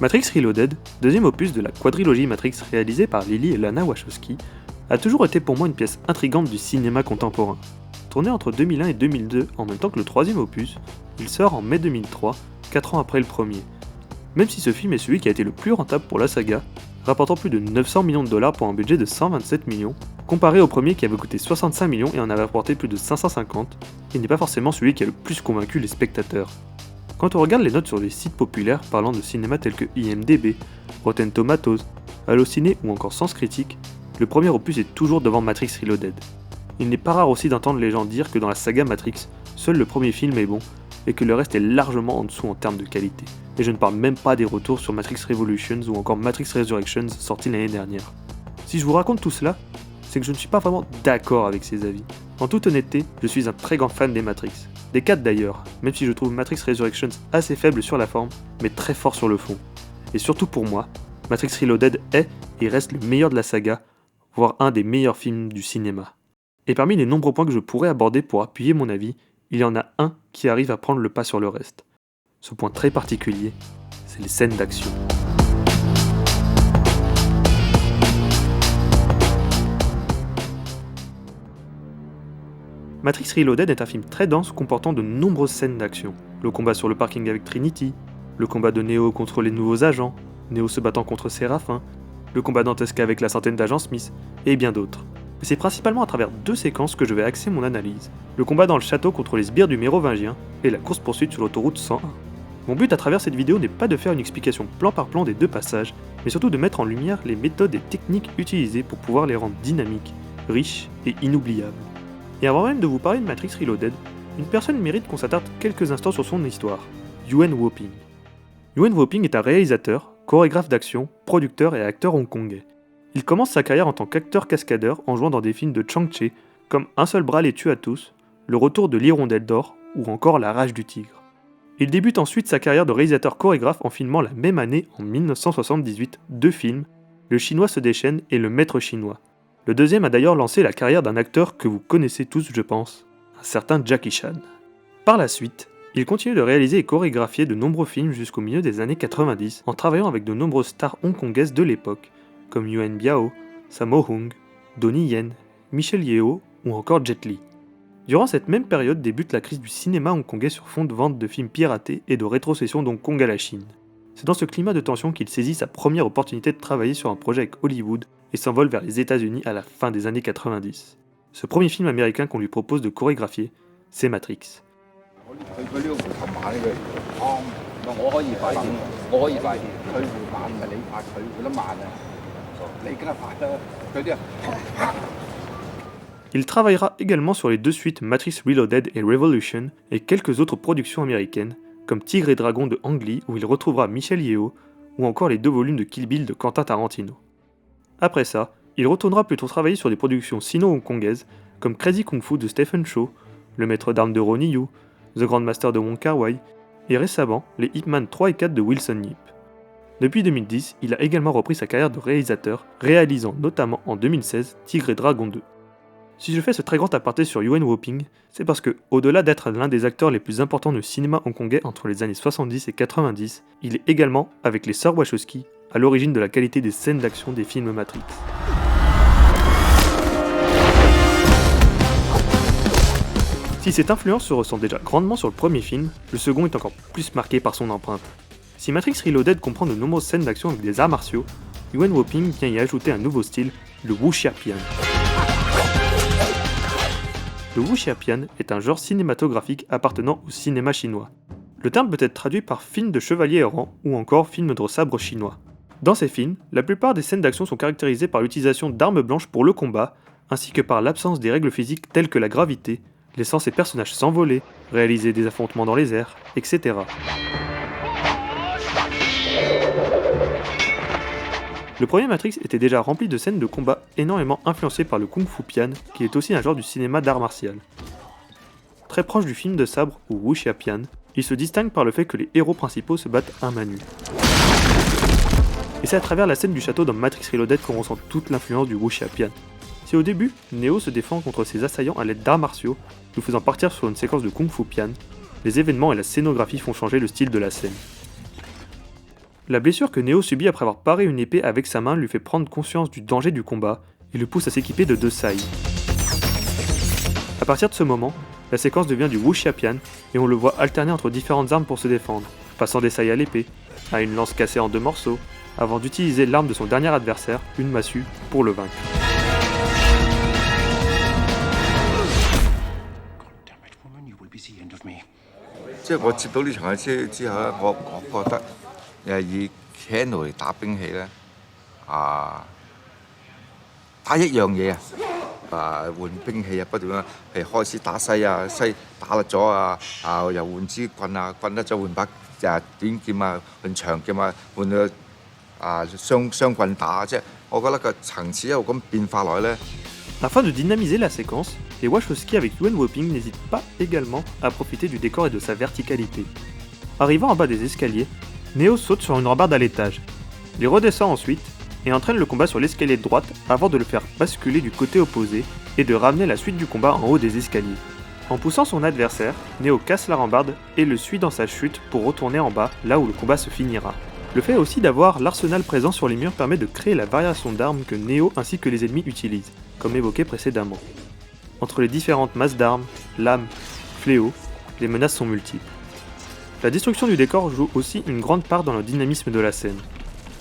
Matrix Reloaded, deuxième opus de la quadrilogie Matrix réalisée par Lily et Lana Wachowski, a toujours été pour moi une pièce intrigante du cinéma contemporain. Tourné entre 2001 et 2002 en même temps que le troisième opus, il sort en mai 2003, 4 ans après le premier. Même si ce film est celui qui a été le plus rentable pour la saga, rapportant plus de 900 millions de dollars pour un budget de 127 millions, comparé au premier qui avait coûté 65 millions et en avait rapporté plus de 550, il n'est pas forcément celui qui a le plus convaincu les spectateurs. Quand on regarde les notes sur les sites populaires parlant de cinéma tels que IMDb, Rotten Tomatoes, Allociné ou encore Sens Critique, le premier opus est toujours devant Matrix Reloaded. Il n'est pas rare aussi d'entendre les gens dire que dans la saga Matrix, seul le premier film est bon, et que le reste est largement en dessous en termes de qualité. Et je ne parle même pas des retours sur Matrix Revolutions ou encore Matrix Resurrections sortis l'année dernière. Si je vous raconte tout cela, c'est que je ne suis pas vraiment d'accord avec ces avis. En toute honnêteté, je suis un très grand fan des Matrix. Des 4 d'ailleurs, même si je trouve Matrix Resurrections assez faible sur la forme, mais très fort sur le fond. Et surtout pour moi, Matrix Reloaded est et reste le meilleur de la saga, voire un des meilleurs films du cinéma. Et parmi les nombreux points que je pourrais aborder pour appuyer mon avis, il y en a un qui arrive à prendre le pas sur le reste. Ce point très particulier, c'est les scènes d'action. Matrix Reloaded est un film très dense comportant de nombreuses scènes d'action. Le combat sur le parking avec Trinity, le combat de Neo contre les nouveaux agents, Neo se battant contre Séraphin, le combat dantesque avec la centaine d'agents Smith, et bien d'autres. Mais c'est principalement à travers 2 séquences que je vais axer mon analyse. Le combat dans le château contre les sbires du Mérovingien et la course-poursuite sur l'autoroute 101. Mon but à travers cette vidéo n'est pas de faire une explication plan par plan des 2 passages, mais surtout de mettre en lumière les méthodes et techniques utilisées pour pouvoir les rendre dynamiques, riches et inoubliables. Et avant même de vous parler de Matrix Reloaded, une personne mérite qu'on s'attarde quelques instants sur son histoire, Yuen Woo-ping. Yuen Woo-ping est un réalisateur, chorégraphe d'action, producteur et acteur hongkongais. Il commence sa carrière en tant qu'acteur cascadeur en jouant dans des films de Chang Cheh comme Un seul bras les tue à tous, Le retour de l'hirondelle d'or ou encore La rage du tigre. Il débute ensuite sa carrière de réalisateur chorégraphe en filmant la même année, en 1978, 2 films, Le chinois se déchaîne et Le maître chinois. Le deuxième a d'ailleurs lancé la carrière d'un acteur que vous connaissez tous je pense, un certain Jackie Chan. Par la suite, il continue de réaliser et chorégraphier de nombreux films jusqu'au milieu des années 90 en travaillant avec de nombreuses stars hongkongaises de l'époque, comme Yuen Biao, Sammo Hung, Donnie Yen, Michelle Yeoh ou encore Jet Li. Durant cette même période débute la crise du cinéma hongkongais sur fond de vente de films piratés et de rétrocession d'Hong Kong à la Chine. C'est dans ce climat de tension qu'il saisit sa première opportunité de travailler sur un projet avec Hollywood et s'envole vers les États-Unis à la fin des années 90. Ce premier film américain qu'on lui propose de chorégraphier, c'est Matrix. Il travaillera également sur les 2 suites Matrix Reloaded et Revolution et quelques autres productions américaines, comme Tigre et Dragon de Ang Lee où il retrouvera Michelle Yeoh, ou encore les 2 volumes de Kill Bill de Quentin Tarantino. Après ça, il retournera plutôt travailler sur des productions sino-hongkongaises comme Crazy Kung Fu de Stephen Chow, Le Maître d'armes de Ronnie Yu, The Grandmaster de Wong Kar-wai, et récemment les Ip Man 3 et 4 de Wilson Yip. Depuis 2010, il a également repris sa carrière de réalisateur, réalisant notamment en 2016 Tigre et Dragon 2. Si je fais ce très grand aparté sur Yuen Woo-ping, c'est parce que, au-delà d'être l'un des acteurs les plus importants du cinéma hongkongais entre les années 70 et 90, il est également, avec les sœurs Wachowski, à l'origine de la qualité des scènes d'action des films Matrix. Si cette influence se ressent déjà grandement sur le premier film, le second est encore plus marqué par son empreinte. Si Matrix Reloaded comprend de nombreuses scènes d'action avec des arts martiaux, Yuen Woo-ping vient y ajouter un nouveau style, le wuxiapian. Le wuxiapian est un genre cinématographique appartenant au cinéma chinois. Le terme peut être traduit par film de chevalier errant ou encore film de sabre chinois. Dans ces films, la plupart des scènes d'action sont caractérisées par l'utilisation d'armes blanches pour le combat, ainsi que par l'absence des règles physiques telles que la gravité, laissant ces personnages s'envoler, réaliser des affrontements dans les airs, etc. Le premier Matrix était déjà rempli de scènes de combat énormément influencées par le Kung Fu Pian, qui est aussi un genre du cinéma d'art martial. Très proche du film de sabre ou wuxiapian, il se distingue par le fait que les héros principaux se battent à main nue. Et c'est à travers la scène du château dans Matrix Reloaded qu'on ressent toute l'influence du wuxiapian. Si au début, Neo se défend contre ses assaillants à l'aide d'arts martiaux, nous faisant partir sur une séquence de Kung Fu Pian, les événements et la scénographie font changer le style de la scène. La blessure que Neo subit après avoir paré une épée avec sa main lui fait prendre conscience du danger du combat et le pousse à s'équiper de 2 sai. A partir de ce moment, la séquence devient du wuxiapian et on le voit alterner entre différentes armes pour se défendre, passant des sai à l'épée, à une lance cassée en 2 morceaux, avant d'utiliser l'arme de son dernier adversaire, une massue, pour le vaincre. Afin de dynamiser la séquence, les Wachowski avec Yuen Woo-ping n'hésitent pas également à profiter du décor et de sa verticalité. Arrivant en bas des escaliers, Neo saute sur une rambarde à l'étage. Il redescend ensuite et entraîne le combat sur l'escalier de droite avant de le faire basculer du côté opposé et de ramener la suite du combat en haut des escaliers. En poussant son adversaire, Neo casse la rambarde et le suit dans sa chute pour retourner en bas, là où le combat se finira. Le fait aussi d'avoir l'arsenal présent sur les murs permet de créer la variation d'armes que Neo ainsi que les ennemis utilisent, comme évoqué précédemment. Entre les différentes masses d'armes, lames, fléaux, les menaces sont multiples. La destruction du décor joue aussi une grande part dans le dynamisme de la scène.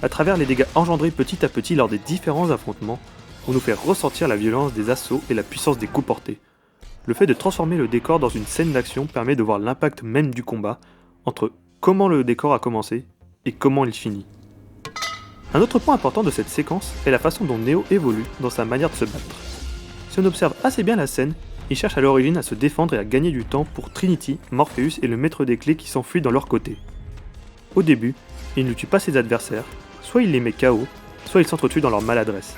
À travers les dégâts engendrés petit à petit lors des différents affrontements, on nous fait ressentir la violence des assauts et la puissance des coups portés. Le fait de transformer le décor dans une scène d'action permet de voir l'impact même du combat, entre comment le décor a commencé et comment il finit. Un autre point important de cette séquence est la façon dont Neo évolue dans sa manière de se battre. Si on observe assez bien la scène, il cherche à l'origine à se défendre et à gagner du temps pour Trinity, Morpheus et le maître des clés qui s'enfuient dans leur côté. Au début, il ne tue pas ses adversaires, soit il les met KO, soit il s'entretue dans leur maladresse.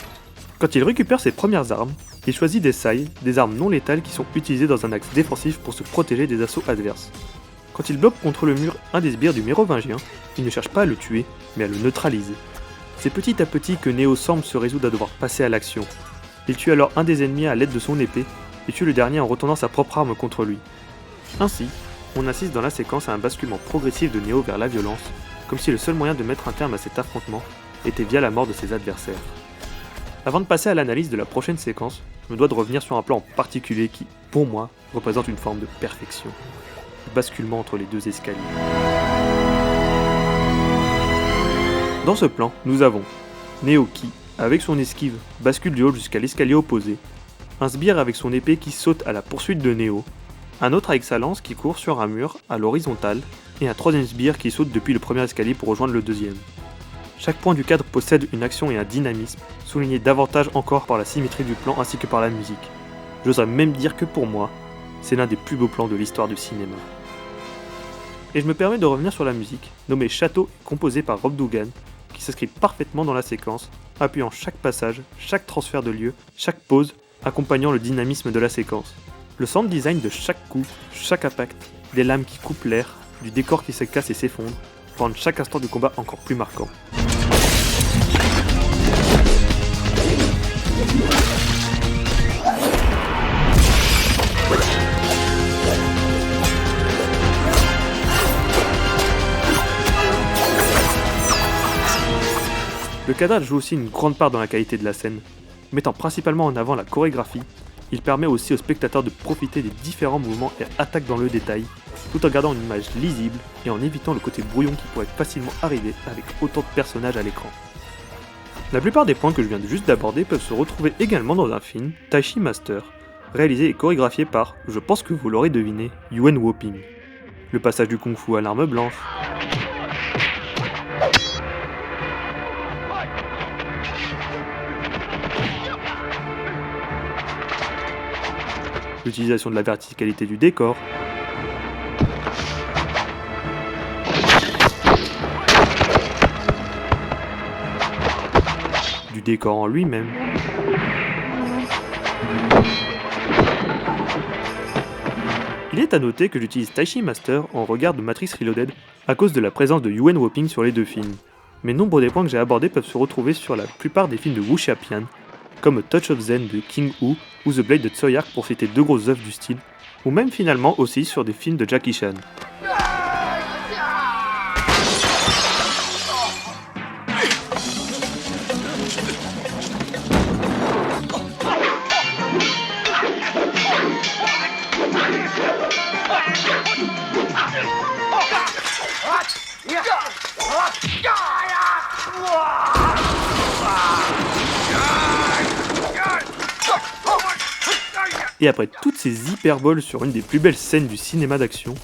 Quand il récupère ses premières armes, il choisit des sai, des armes non létales qui sont utilisées dans un axe défensif pour se protéger des assauts adverses. Quand il bloque contre le mur un des sbires du mérovingien, il ne cherche pas à le tuer, mais à le neutraliser. C'est petit à petit que Neo semble se résoudre à devoir passer à l'action. Il tue alors un des ennemis à l'aide de son épée, et tue le dernier en retournant sa propre arme contre lui. Ainsi, on assiste dans la séquence à un basculement progressif de Neo vers la violence, comme si le seul moyen de mettre un terme à cet affrontement était via la mort de ses adversaires. Avant de passer à l'analyse de la prochaine séquence, je me dois de revenir sur un plan en particulier qui, pour moi, représente une forme de perfection. Le basculement entre les 2 escaliers. Dans ce plan, nous avons Neo qui, avec son esquive, bascule du haut jusqu'à l'escalier opposé, un sbire avec son épée qui saute à la poursuite de Neo, un autre avec sa lance qui court sur un mur à l'horizontale, et un troisième sbire qui saute depuis le premier escalier pour rejoindre le deuxième. Chaque point du cadre possède une action et un dynamisme, souligné davantage encore par la symétrie du plan ainsi que par la musique. J'oserais même dire que pour moi, c'est l'un des plus beaux plans de l'histoire du cinéma. Et je me permets de revenir sur la musique, nommée Château et composée par Rob Dougan, qui s'inscrit parfaitement dans la séquence, appuyant chaque passage, chaque transfert de lieu, chaque pause, accompagnant le dynamisme de la séquence. Le sound design de chaque coup, chaque impact, des lames qui coupent l'air, du décor qui se casse et s'effondre, rendre chaque instant du combat encore plus marquant. Le cadrage joue aussi une grande part dans la qualité de la scène. Mettant principalement en avant la chorégraphie, il permet aussi aux spectateurs de profiter des différents mouvements et attaques dans le détail, tout en gardant une image lisible et en évitant le côté brouillon qui pourrait facilement arriver avec autant de personnages à l'écran. La plupart des points que je viens juste d'aborder peuvent se retrouver également dans un film, Taishi Master, réalisé et chorégraphié par, je pense que vous l'aurez deviné, Yuen Woo-ping. Le passage du kung-fu à l'arme blanche, l'utilisation de la verticalité du décor, du décor en lui-même, il est à noter que j'utilise Taishi Master en regard de Matrix Reloaded à cause de la présence de Yuen Woo-ping sur les 2 films, mais nombre des points que j'ai abordés peuvent se retrouver sur la plupart des films de wuxiapian, comme A Touch of Zen de King Hu ou The Blade de Tsui Hark pour citer 2 grosses œuvres du style, ou même finalement aussi sur des films de Jackie Chan. Et après toutes ces hyperboles sur une des plus belles scènes du cinéma d'action,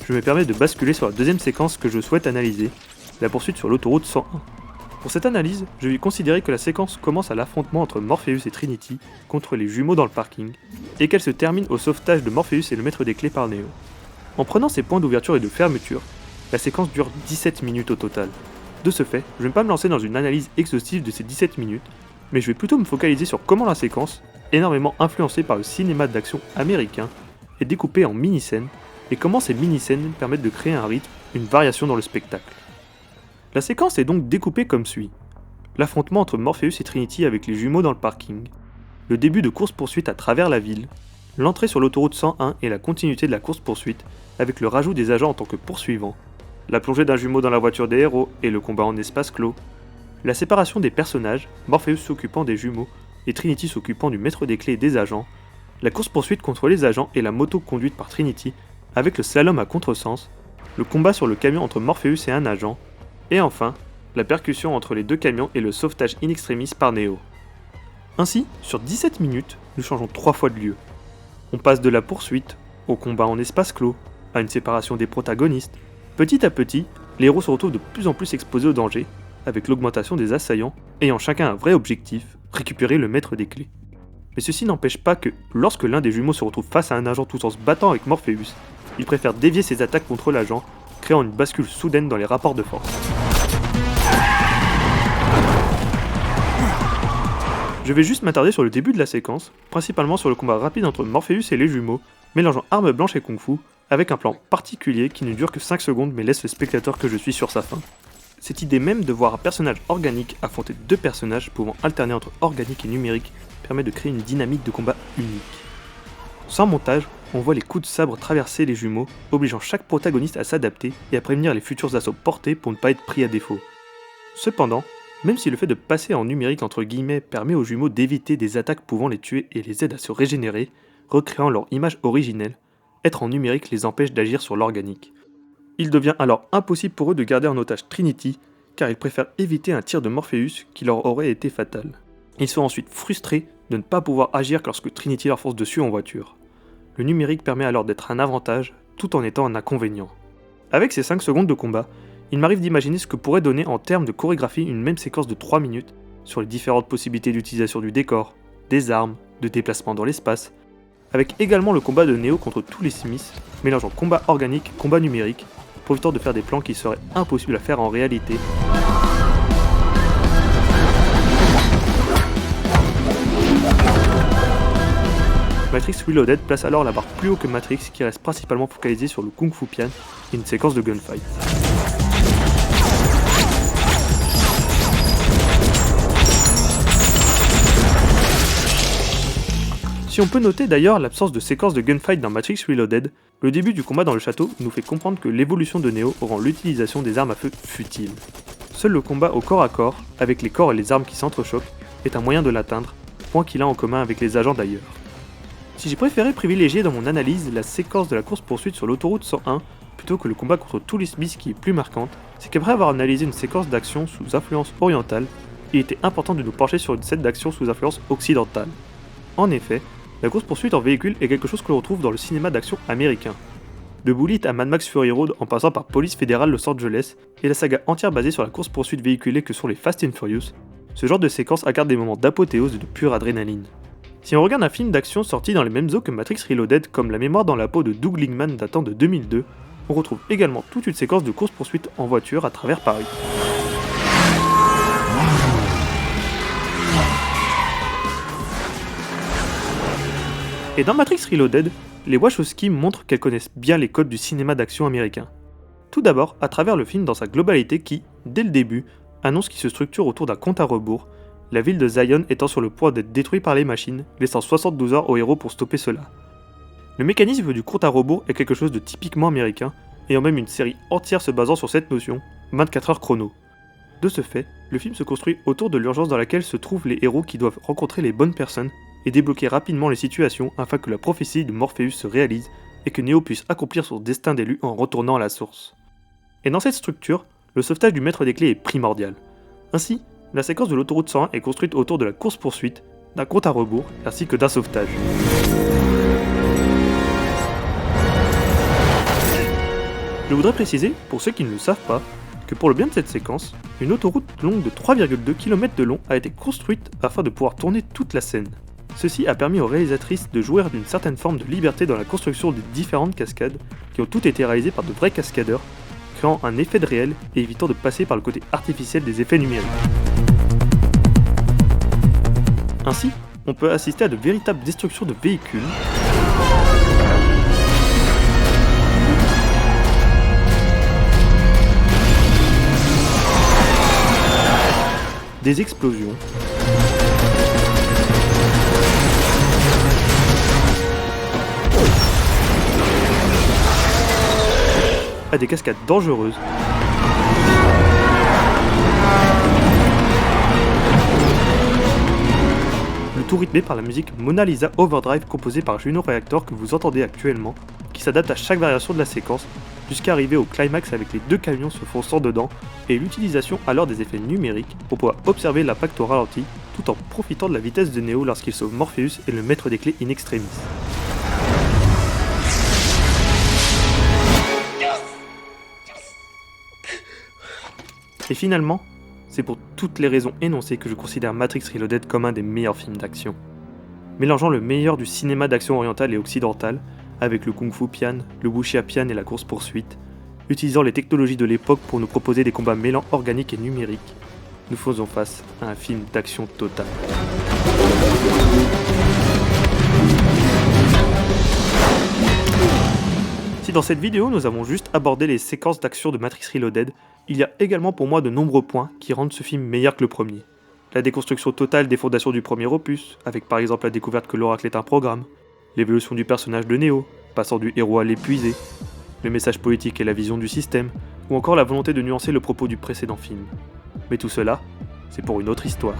je me permets de basculer sur la deuxième séquence que je souhaite analyser, la poursuite sur l'autoroute 101. Pour cette analyse, je vais considérer que la séquence commence à l'affrontement entre Morpheus et Trinity contre les jumeaux dans le parking, et qu'elle se termine au sauvetage de Morpheus et le maître des clés par Neo. En prenant ces points d'ouverture et de fermeture, la séquence dure 17 minutes au total. De ce fait, je ne vais pas me lancer dans une analyse exhaustive de ces 17 minutes, mais je vais plutôt me focaliser sur comment la séquence, énormément influencée par le cinéma d'action américain, est découpée en mini-scènes, et comment ces mini-scènes permettent de créer un rythme, une variation dans le spectacle. La séquence est donc découpée comme suit. L'affrontement entre Morpheus et Trinity avec les jumeaux dans le parking, le début de course-poursuite à travers la ville, l'entrée sur l'autoroute 101 et la continuité de la course-poursuite avec le rajout des agents en tant que poursuivants, la plongée d'un jumeau dans la voiture des héros et le combat en espace clos, la séparation des personnages, Morpheus s'occupant des jumeaux et Trinity s'occupant du maître des clés et des agents, la course-poursuite contre les agents et la moto conduite par Trinity avec le slalom à contresens, le combat sur le camion entre Morpheus et un agent, et enfin, la percussion entre les deux camions et le sauvetage in extremis par Neo. Ainsi, sur 17 minutes, nous changeons 3 fois de lieu. On passe de la poursuite, au combat en espace clos, à une séparation des protagonistes. Petit à petit, les héros se retrouvent de plus en plus exposés au danger, avec l'augmentation des assaillants, ayant chacun un vrai objectif, récupérer le maître des clés. Mais ceci n'empêche pas que, lorsque l'un des jumeaux se retrouve face à un agent tout en se battant avec Morpheus, il préfère dévier ses attaques contre l'agent, créant une bascule soudaine dans les rapports de force. Je vais juste m'attarder sur le début de la séquence, principalement sur le combat rapide entre Morpheus et les jumeaux, mélangeant armes blanches et kung-fu, avec un plan particulier qui ne dure que 5 secondes mais laisse le spectateur que je suis sur sa faim. Cette idée même de voir un personnage organique affronter deux personnages pouvant alterner entre organique et numérique permet de créer une dynamique de combat unique. Sans montage, on voit les coups de sabre traverser les jumeaux, obligeant chaque protagoniste à s'adapter et à prévenir les futurs assauts portés pour ne pas être pris à défaut. Cependant, même si le fait de passer en numérique entre guillemets permet aux jumeaux d'éviter des attaques pouvant les tuer et les aide à se régénérer, recréant leur image originelle, être en numérique les empêche d'agir sur l'organique. Il devient alors impossible pour eux de garder en otage Trinity, car ils préfèrent éviter un tir de Morpheus qui leur aurait été fatal. Ils sont ensuite frustrés de ne pas pouvoir agir lorsque Trinity leur fonce dessus en voiture. Le numérique permet alors d'être un avantage, tout en étant un inconvénient. Avec ces 5 secondes de combat, il m'arrive d'imaginer ce que pourrait donner en termes de chorégraphie une même séquence de 3 minutes, sur les différentes possibilités d'utilisation du décor, des armes, de déplacement dans l'espace, avec également le combat de Neo contre tous les Smiths, mélangeant combat organique, combat numérique, profitant de faire des plans qui seraient impossibles à faire en réalité. Matrix Reloaded place alors la barre plus haut que Matrix qui reste principalement focalisée sur le Kung Fu Pian et une séquence de gunfight. Si on peut noter d'ailleurs l'absence de séquence de gunfight dans Matrix Reloaded, le début du combat dans le château nous fait comprendre que l'évolution de Neo rend l'utilisation des armes à feu futile. Seul le combat au corps à corps, avec les corps et les armes qui s'entrechoquent, est un moyen de l'atteindre, point qu'il a en commun avec les agents d'ailleurs. Si j'ai préféré privilégier dans mon analyse la séquence de la course-poursuite sur l'autoroute 101 plutôt que le combat contre tous les Smiths qui est plus marquante, c'est qu'après avoir analysé une séquence d'action sous influence orientale, il était important de nous pencher sur une scène d'action sous influence occidentale. En effet, la course-poursuite en véhicule est quelque chose que l'on retrouve dans le cinéma d'action américain. De Bullitt à Mad Max Fury Road en passant par Police fédérale Los Angeles et la saga entière basée sur la course-poursuite véhiculée que sont les Fast and Furious, ce genre de séquence incarne des moments d'apothéose et de pure adrénaline. Si on regarde un film d'action sorti dans les mêmes eaux que Matrix Reloaded comme La mémoire dans la peau de Doug Liman datant de 2002, on retrouve également toute une séquence de course-poursuite en voiture à travers Paris. Et dans Matrix Reloaded, les Wachowski montrent qu'elles connaissent bien les codes du cinéma d'action américain. Tout d'abord, à travers le film dans sa globalité qui, dès le début, annonce qu'il se structure autour d'un compte à rebours, la ville de Zion étant sur le point d'être détruite par les machines, laissant 72 heures aux héros pour stopper cela. Le mécanisme du compte à rebours est quelque chose de typiquement américain, ayant même une série entière se basant sur cette notion, 24 heures chrono. De ce fait, le film se construit autour de l'urgence dans laquelle se trouvent les héros qui doivent rencontrer les bonnes personnes et débloquer rapidement les situations afin que la prophétie de Morpheus se réalise et que Neo puisse accomplir son destin d'élu en retournant à la source. Et dans cette structure, le sauvetage du maître des clés est primordial. Ainsi, la séquence de l'autoroute 101 est construite autour de la course-poursuite, d'un compte à rebours ainsi que d'un sauvetage. Je voudrais préciser, pour ceux qui ne le savent pas, que pour le bien de cette séquence, une autoroute longue de 3,2 km de long a été construite afin de pouvoir tourner toute la scène. Ceci a permis aux réalisatrices de jouir d'une certaine forme de liberté dans la construction des différentes cascades qui ont toutes été réalisées par de vrais cascadeurs, créant un effet de réel et évitant de passer par le côté artificiel des effets numériques. Ainsi, on peut assister à de véritables destructions de véhicules, des explosions, à des cascades dangereuses, le tout rythmé par la musique Mona Lisa Overdrive composée par Juno Reactor que vous entendez actuellement, qui s'adapte à chaque variation de la séquence, jusqu'à arriver au climax avec les 2 camions se fonçant dedans, et l'utilisation alors des effets numériques pour pouvoir observer l'impact au ralenti, tout en profitant de la vitesse de Neo lorsqu'il sauve Morpheus et le maître des clés in extremis. Et finalement, c'est pour toutes les raisons énoncées que je considère Matrix Reloaded comme un des meilleurs films d'action. Mélangeant le meilleur du cinéma d'action oriental et occidental, avec le Kung Fu Pian, le Wuxia Pian et la course-poursuite, utilisant les technologies de l'époque pour nous proposer des combats mêlant organique et numérique, nous faisons face à un film d'action totale. Si dans cette vidéo nous avons juste abordé les séquences d'action de Matrix Reloaded, il y a également pour moi de nombreux points qui rendent ce film meilleur que le premier. La déconstruction totale des fondations du premier opus, avec par exemple la découverte que l'Oracle est un programme, l'évolution du personnage de Neo, passant du héros à l'épuisé, le message politique et la vision du système, ou encore la volonté de nuancer le propos du précédent film. Mais tout cela, c'est pour une autre histoire.